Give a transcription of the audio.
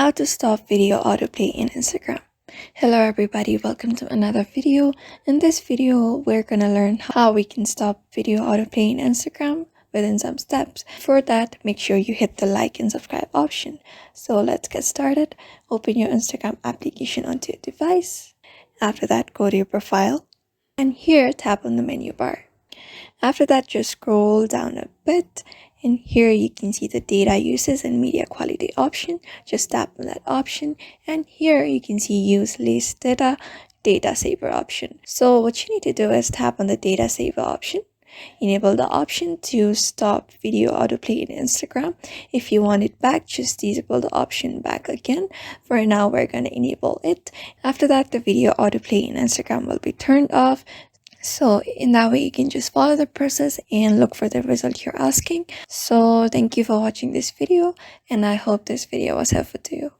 How to stop video autoplay in Instagram. Hello everybody, welcome to another video. In this video, we're gonna learn how we can stop video autoplay in Instagram within some steps. For that, make sure you hit the like and subscribe option. So let's get started. Open your Instagram application onto your device. After that, go to your profile. And here, tap on the menu bar. After that, just scroll down a bit, and here you can see the data uses and media quality option. Just tap on that option, and here you can see use less data saver option. So what you need to do is tap on the data saver option. Enable the option to stop video autoplay in Instagram. If you want it back, just disable the option back again. For now, we're going to enable it. After that, the video autoplay in Instagram will be turned off. So in that way, you can just follow the process and look for the result you're asking. So thank you for watching this video, and I hope this video was helpful to you.